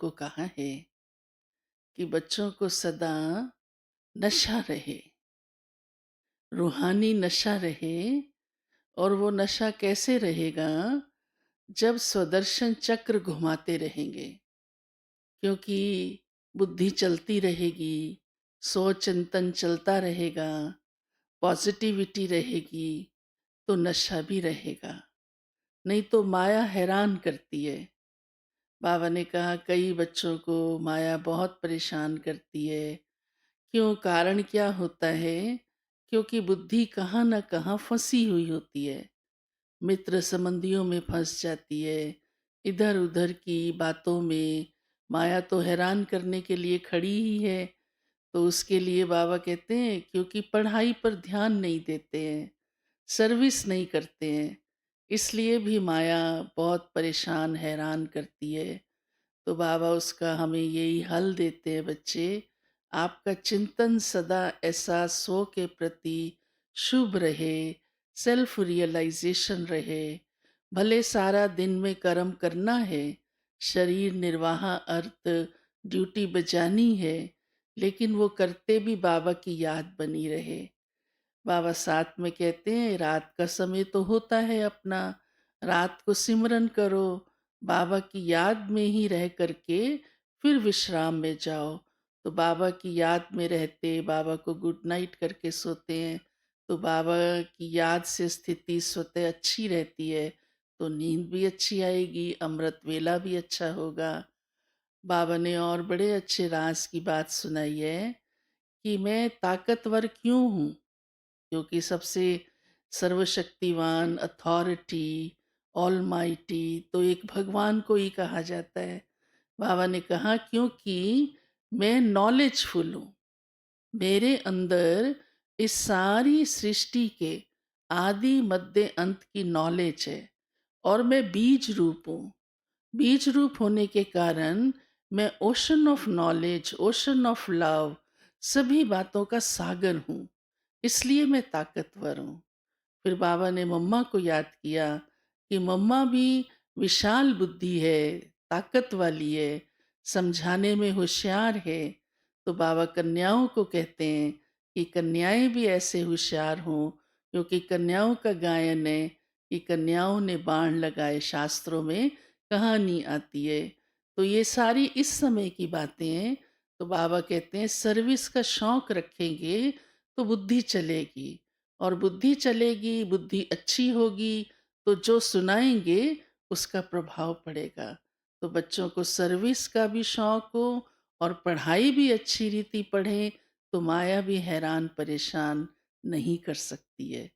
को कहा है कि बच्चों को सदा नशा रहे, रूहानी नशा रहे। और वो नशा कैसे रहेगा? जब स्वदर्शन चक्र घुमाते रहेंगे, क्योंकि बुद्धि चलती रहेगी, सोच चिंतन चलता रहेगा, पॉजिटिविटी रहेगी, तो नशा भी रहेगा। नहीं तो माया हैरान करती है। बाबा ने कहा कई बच्चों को माया बहुत परेशान करती है। क्यों? कारण क्या होता है? क्योंकि बुद्धि कहाँ न कहाँ फंसी हुई होती है, मित्र संबंधियों में फंस जाती है, इधर उधर की बातों में। माया तो हैरान करने के लिए खड़ी ही है। तो उसके लिए बाबा कहते हैं क्योंकि पढ़ाई पर ध्यान नहीं देते हैं, सर्विस नहीं करते हैं, इसलिए भी माया बहुत परेशान हैरान करती है। तो बाबा उसका हमें यही हल देते हैं, बच्चे आपका चिंतन सदा एहसासों के प्रति शुभ रहे, सेल्फ रियलाइजेशन रहे। भले सारा दिन में कर्म करना है, शरीर निर्वाह अर्थ ड्यूटी बजानी है, लेकिन वो करते भी बाबा की याद बनी रहे। बाबा साथ में कहते हैं रात का समय तो होता है अपना, रात को सिमरन करो, बाबा की याद में ही रह करके फिर विश्राम में जाओ। तो बाबा की याद में रहते बाबा को गुड नाइट करके सोते हैं, तो बाबा की याद से स्थिति स्वतः अच्छी रहती है, तो नींद भी अच्छी आएगी, अमृत वेला भी अच्छा होगा। बाबा ने और बड़े अच्छे राज की बात सुनाई है कि मैं ताकतवर क्यों हूँ, क्योंकि सबसे सर्वशक्तिवान अथॉरिटी ऑलमाइटी तो एक भगवान को ही कहा जाता है। बाबा ने कहा क्योंकि मैं नॉलेजफुल हूँ, मेरे अंदर इस सारी सृष्टि के आदि मध्य अंत की नॉलेज है, और मैं बीज रूप हूँ। बीज रूप होने के कारण मैं ocean of knowledge, ocean of love, सभी बातों का सागर हूँ, इसलिए मैं ताकतवर हूँ। फिर बाबा ने मम्मा को याद किया कि मम्मा भी विशाल बुद्धि है, ताकत वाली है, समझाने में होशियार है। तो बाबा कन्याओं को कहते हैं कि कन्याएं भी ऐसे होशियार हों, क्योंकि कन्याओं का गायन है कि कन्याओं ने बाण लगाए, शास्त्रों में कहानी आती है। तो ये सारी इस समय की बातें हैं। तो बाबा कहते हैं सर्विस का शौक रखेंगे तो बुद्धि चलेगी, और बुद्धि चलेगी, बुद्धि अच्छी होगी, तो जो सुनाएंगे उसका प्रभाव पड़ेगा। तो बच्चों को सर्विस का भी शौक हो और पढ़ाई भी अच्छी रीति पढ़ें, तो माया भी हैरान परेशान नहीं कर सकती है।